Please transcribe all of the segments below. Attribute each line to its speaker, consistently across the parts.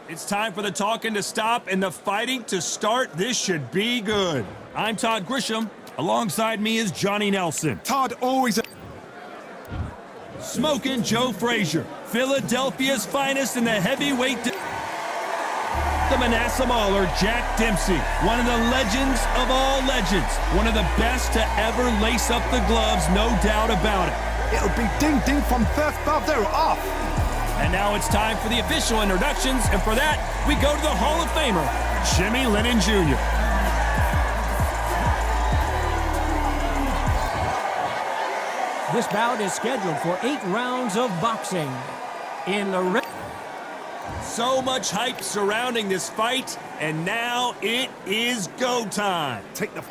Speaker 1: It's time for the talking to stop and the fighting to start. This should be good. I'm Todd Grisham. Alongside me is Johnny Nelson.
Speaker 2: Todd always...
Speaker 1: Smoking Joe Frazier, Philadelphia's finest in the heavyweight... The Manasseh Mauler, Jack Dempsey, one of the legends of all legends. One of the best to ever lace up the gloves, no doubt about it.
Speaker 2: It'll be ding-ding from first bell, they're off.
Speaker 1: And now it's time for the official introductions, and for that, we go to the Hall of Famer, Jimmy Lennon Jr.
Speaker 3: This bout is scheduled for 8 rounds of boxing. In the ring.
Speaker 1: So much hype surrounding this fight, and now it is go time.
Speaker 2: Take the...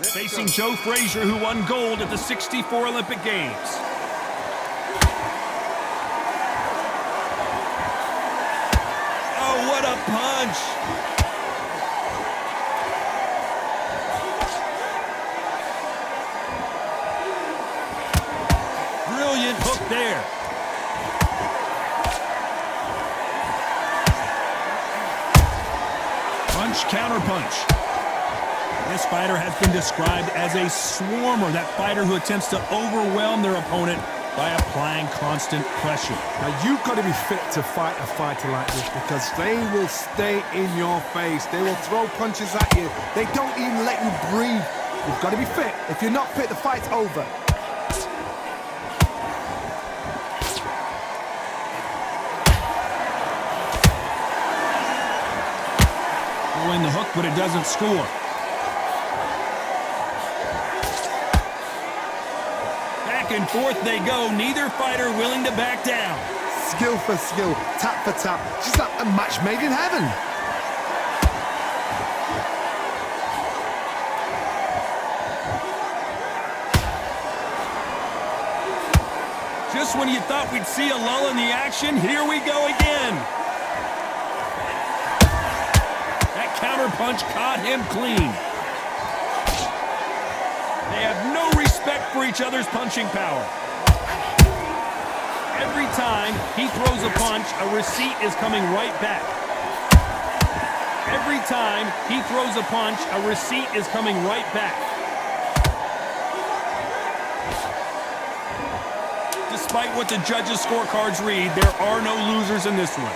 Speaker 1: Facing Joe Frazier, who won gold at the '64 Olympic Games. Oh, what a punch! Brilliant hook there. Punch, counter punch. This fighter has been described as a swarmer, that fighter who attempts to overwhelm their opponent by applying constant pressure.
Speaker 2: Now, you've got to be fit to fight a fighter like this because they will stay in your face. They will throw punches at you. They don't even let you breathe. You've got to be fit. If you're not fit, the fight's over.
Speaker 1: Throwing the hook, but it doesn't score. Back and forth they go, neither fighter willing to back down.
Speaker 2: Skill for skill, tap for tap, just like a match made in heaven.
Speaker 1: Just when you thought we'd see a lull in the action, here we go again. That counter punch caught him clean. They have no respect for each other's punching power. Every time he throws a punch, a receipt is coming right back. Every time he throws a punch, a receipt is coming right back. Despite what the judges' scorecards read, there are no losers in this one.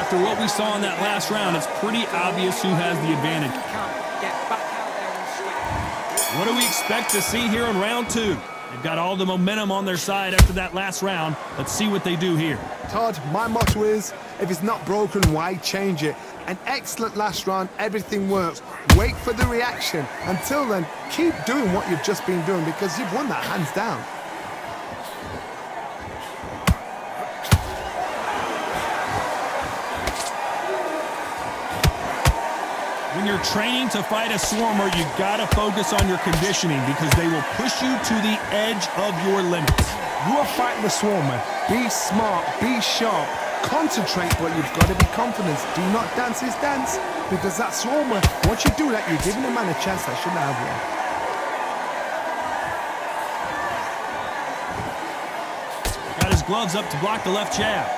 Speaker 1: After what we saw in that last round, it's pretty obvious who has the advantage. What do we expect to see here in round 2? They've got all the momentum on their side after that last round. Let's see what they do here.
Speaker 2: Todd, my motto is, if it's not broken, why change it? An excellent last round, everything works. Wait for the reaction. Until then, keep doing what you've just been doing because you've won that hands down.
Speaker 1: When you're training to fight a swarmer, you gotta focus on your conditioning because they will push you to the edge of your limits.
Speaker 2: You are fighting the swarmer. Be smart, be sharp, concentrate, but you've got to be confident. Do not dance his dance because that swarmer, once you do that, you're giving a man a chance that shouldn't have one.
Speaker 1: Got his gloves up to block the left jab.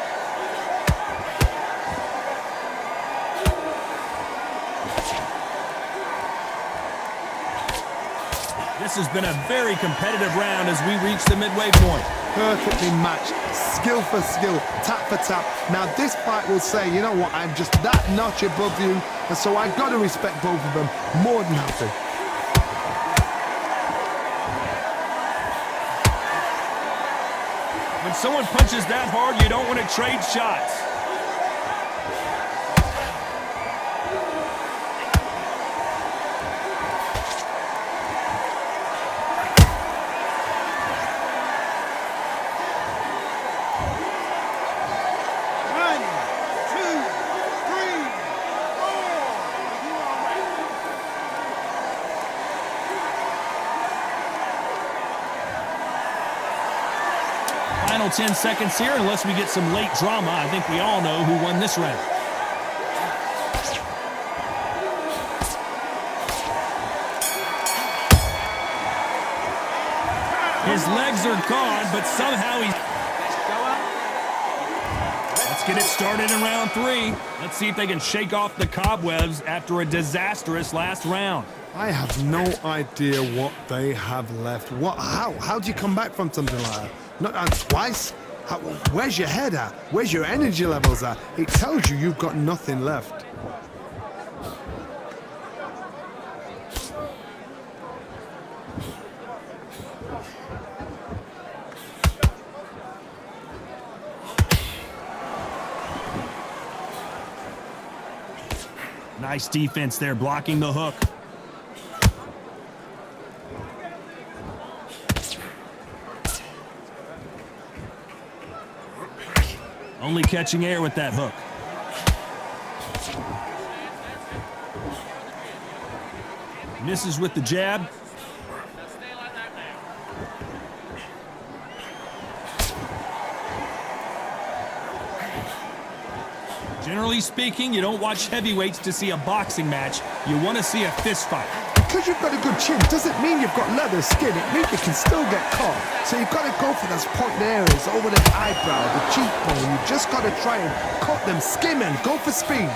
Speaker 1: This has been a very competitive round as we reach the midway point.
Speaker 2: Perfectly matched, skill for skill, tap for tap. Now this fight will say, you know what, I'm just that notch above you, and so I've got to respect both of them more than happy.
Speaker 1: When someone punches that hard, you don't want to trade shots. Final 10 seconds here, unless we get some late drama. I think we all know who won this round. His legs are gone, but somehow he's... Let's get it started in round 3. Let's see if they can shake off the cobwebs after a disastrous last round.
Speaker 2: I have no idea what they have left. How do you come back from something like that? Not twice? Where's your head at? Where's your energy levels at? It tells you you've got nothing left.
Speaker 1: Nice defense there, blocking the hook. Only catching air with that hook. Misses with the jab. Generally speaking, you don't watch heavyweights to see a boxing match. You want to see a fist fight.
Speaker 2: Because you've got a good chin doesn't mean you've got leather skin. It means you can still get caught. So you've got to go for those point areas over the eyebrow, the cheekbone. You've just got to try and cut them, skim and go for speed.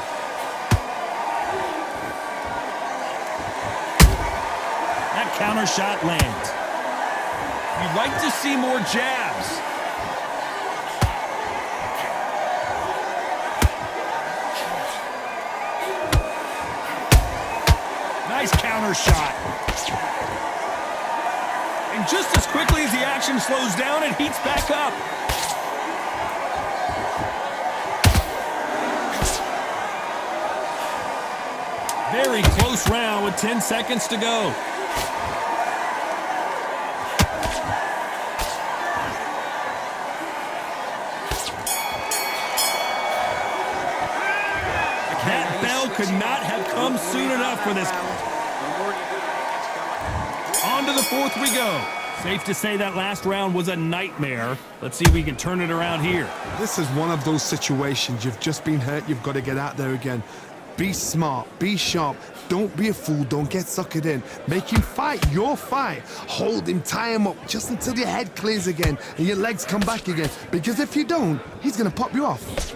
Speaker 1: That counter shot lands. You'd like to see more jabs. Nice counter shot. And just as quickly as the action slows down, it heats back up. Very close round with 10 seconds to go. That bell could not have come soon enough for this. On to the 4th we go. Safe to say that last round was a nightmare. Let's see if we can turn it around here.
Speaker 2: This is one of those situations. You've just been hurt. You've got to get out there again. Be smart. Be sharp. Don't be a fool. Don't get suckered in. Make him fight your fight. Hold him. Tie him up just until your head clears again and your legs come back again. Because if you don't, he's going to pop you off.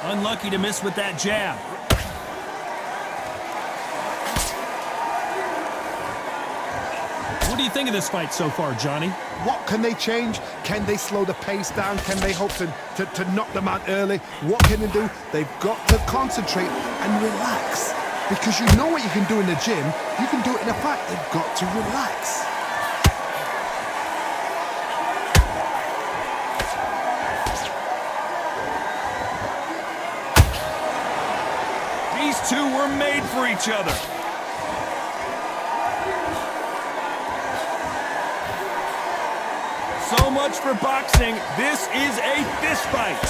Speaker 1: Unlucky to miss with that jab. What do you think of this fight so far, Johnny?
Speaker 2: What can they change? Can they slow the pace down? Can they hope to knock them out early? What can they do? They've got to concentrate and relax. Because you know what you can do in the gym, you can do it in a fight. They've got to relax.
Speaker 1: These two were made for each other. So much for boxing. This is a fist fight.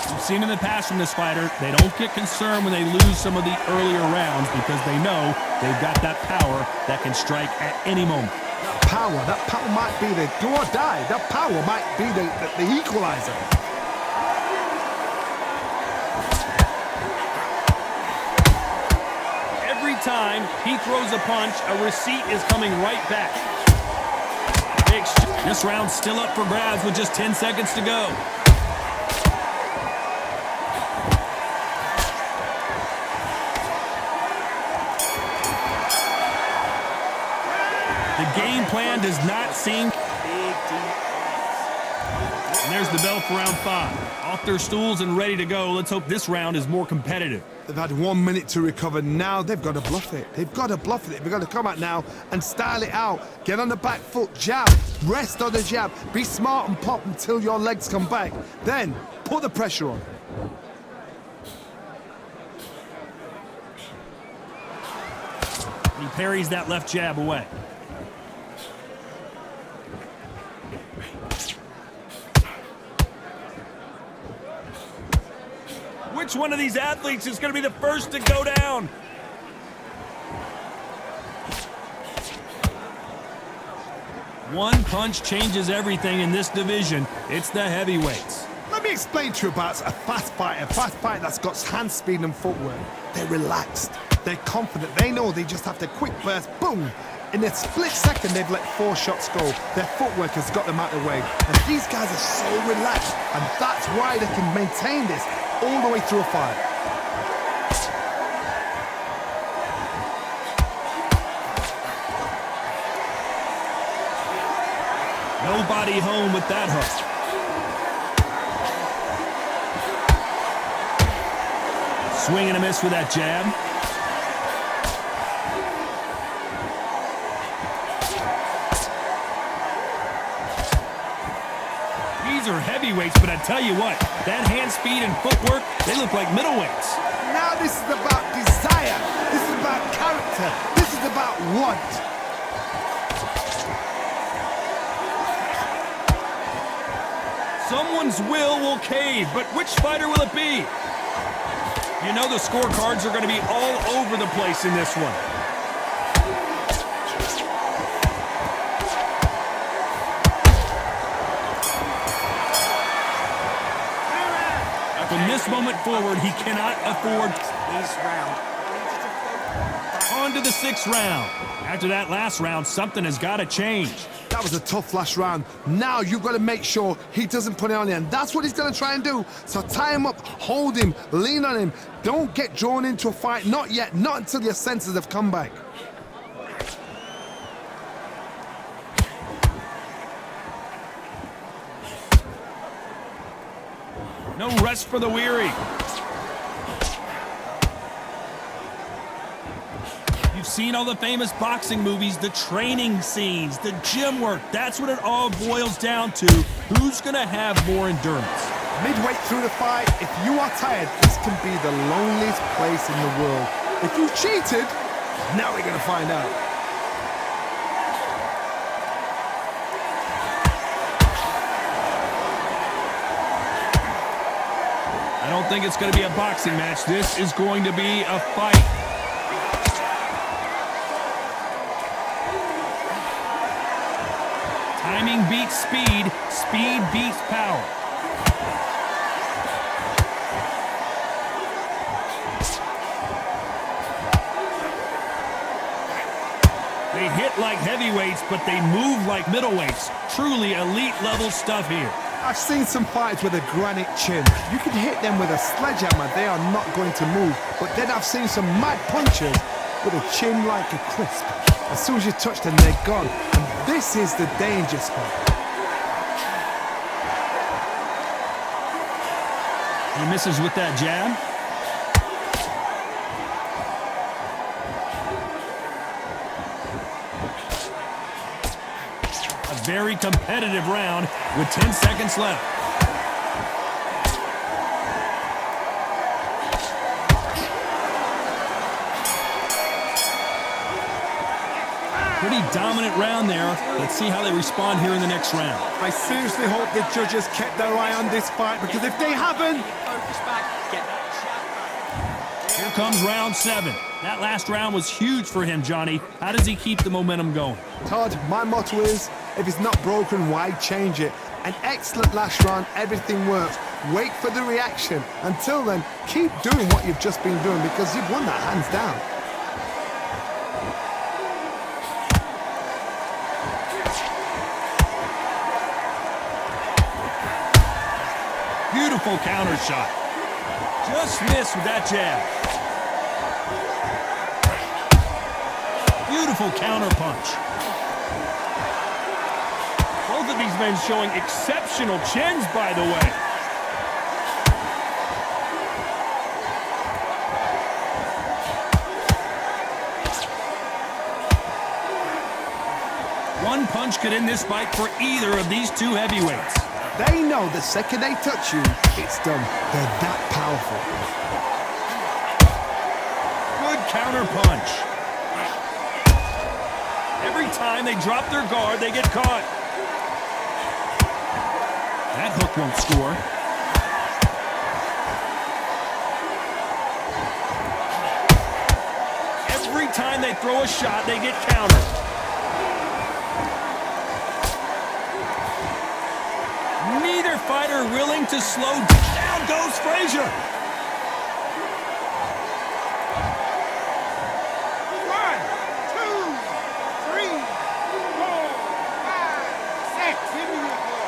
Speaker 1: We've seen in the past from this fighter, they don't get concerned when they lose some of the earlier rounds because they know they've got that power that can strike at any moment.
Speaker 2: That power might be the do or die. That power might be the equalizer.
Speaker 1: Every time he throws a punch, a receipt is coming right back. This round's still up for grabs with just 10 seconds to go. The game plan does not seem... And there's the bell for round 5. Off their stools and ready to go. Let's hope this round is more competitive.
Speaker 2: They've had 1 minute to recover. Now they've got to bluff it. They've got to bluff it. They've got to come out now and style it out. Get on the back foot, jab, rest on the jab. Be smart and pop until your legs come back. Then put the pressure on.
Speaker 1: He parries that left jab away. Which one of these athletes is going to be the first to go down? One punch changes everything in this division. It's the heavyweights.
Speaker 2: Let me explain to you about a fast fighter that's got hand speed and footwork. They're relaxed, they're confident, they know they just have to quick burst, boom. In a split second, they've let 4 shots go. Their footwork has got them out of the way. And these guys are so relaxed, and that's why they can maintain this all the way through a fight.
Speaker 1: Nobody home with that hook. Swing and a miss with that jab. These are heavyweights, but I tell you what, that hand speed and footwork, they look like middleweights.
Speaker 2: Now this is about desire. This is about character. This is about want.
Speaker 1: Someone's will cave, but which fighter will it be? You know the scorecards are going to be all over the place in this one. From this moment forward, he cannot afford this round. On to the 6th round. After that last round, something has got to change.
Speaker 2: That was a tough last round. Now you've got to make sure he doesn't put it on you, and that's what he's going to try and do. So tie him up, hold him, lean on him. Don't get drawn into a fight. Not yet. Not until your senses have come back.
Speaker 1: No rest for the weary. You've seen all the famous boxing movies, the training scenes, the gym work. That's what it all boils down to. Who's going to have more endurance?
Speaker 2: Midway through the fight, if you are tired, this can be the loneliest place in the world. If you cheated, now we're going to find out.
Speaker 1: I don't think it's going to be a boxing match. This is going to be a fight. Timing beats speed. Speed beats power. They hit like heavyweights, but they move like middleweights. Truly elite level stuff here.
Speaker 2: I've seen some fighters with a granite chin. You can hit them with a sledgehammer, they are not going to move. But then I've seen some mad punchers with a chin like a crisp. As soon as you touch them, they're gone. And this is the danger spot.
Speaker 1: He misses with that jab. A very competitive round with 10 seconds left. Pretty dominant round there. Let's see how they respond here in the next round.
Speaker 2: I seriously hope the judges kept their eye on this fight, because if they haven't...
Speaker 1: Here comes round 7. That last round was huge for him, Johnny. How does he keep the momentum going?
Speaker 2: Todd, my motto is, if it's not broken, why change it? An excellent last round, everything works. Wait for the reaction. Until then, keep doing what you've just been doing, because you've won that hands down.
Speaker 1: Beautiful counter shot. Just missed with that jab. Beautiful counter punch. Both of these men showing exceptional chins, by the way. One punch could end this fight for either of these two heavyweights.
Speaker 2: They know the second they touch you, it's done. They're that powerful.
Speaker 1: Good counter punch. Every time they drop their guard, they get caught. That hook won't score. Every time they throw a shot, they get countered. your fighter willing to slow down? Goes Frazier.
Speaker 4: 1, 2, 3, 4, 5, 6. Give me your ball.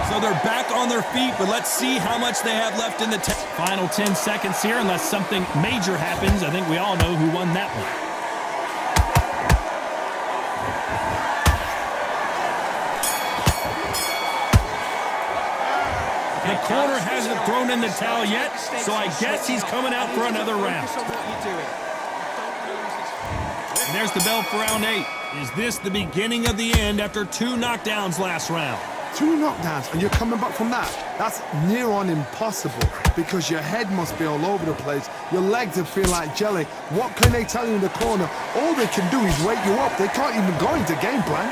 Speaker 1: So they're back on their feet, but let's see how much they have left in the final 10 seconds here. Unless something major happens, I think we all know who won that one. The corner hasn't thrown in the towel yet, so I guess he's coming out for another round. And there's the bell for round 8. Is this the beginning of the end after 2 knockdowns last round?
Speaker 2: 2 knockdowns and you're coming back from that? That's near on impossible because your head must be all over the place. Your legs will feel like jelly. What can they tell you in the corner? All they can do is wake you up. They can't even go into game plan.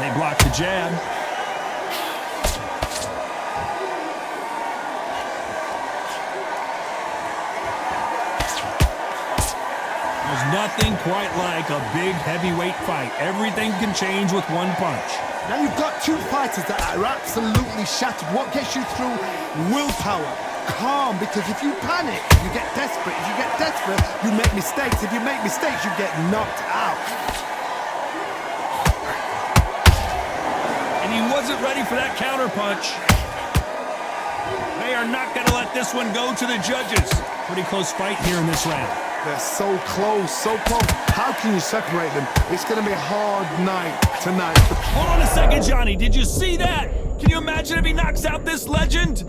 Speaker 1: They block the jab. There's nothing quite like a big heavyweight fight. Everything can change with one punch.
Speaker 2: Now you've got 2 fighters that are absolutely shattered. What gets you through? Willpower. Calm, because if you panic, you get desperate. If you get desperate, you make mistakes. If you make mistakes, you get knocked out.
Speaker 1: And he wasn't ready for that counter punch. They are not going to let this one go to the judges. Pretty close fight here in this round.
Speaker 2: They're so close, so close. How can you separate them? It's going to be a hard night tonight.
Speaker 1: Hold on a second, Johnny. Did you see that? Can you imagine if he knocks out this legend?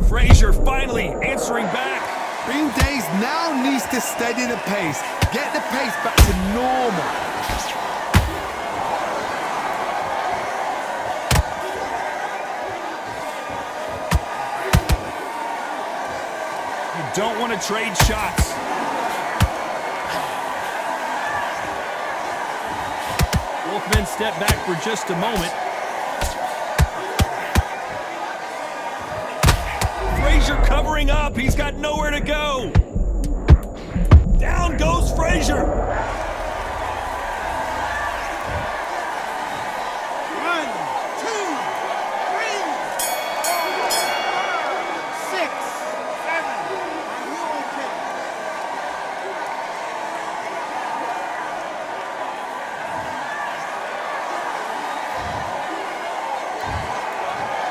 Speaker 1: Frazier finally answering back.
Speaker 2: Bean Days now needs to steady the pace. Get the pace back to normal.
Speaker 1: Don't want to trade shots. Both men step back for just a moment. Frazier covering up. He's got nowhere to go. Down goes Frazier.
Speaker 4: 1, 2, 3, 4, 5, 6, 7. Are you okay?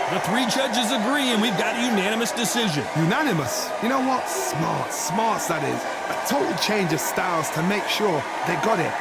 Speaker 1: The 3 judges agree, and we've got a unanimous decision.
Speaker 2: Unanimous. You know what? Smart. Smarts, that is. A total change of styles to make sure they got it.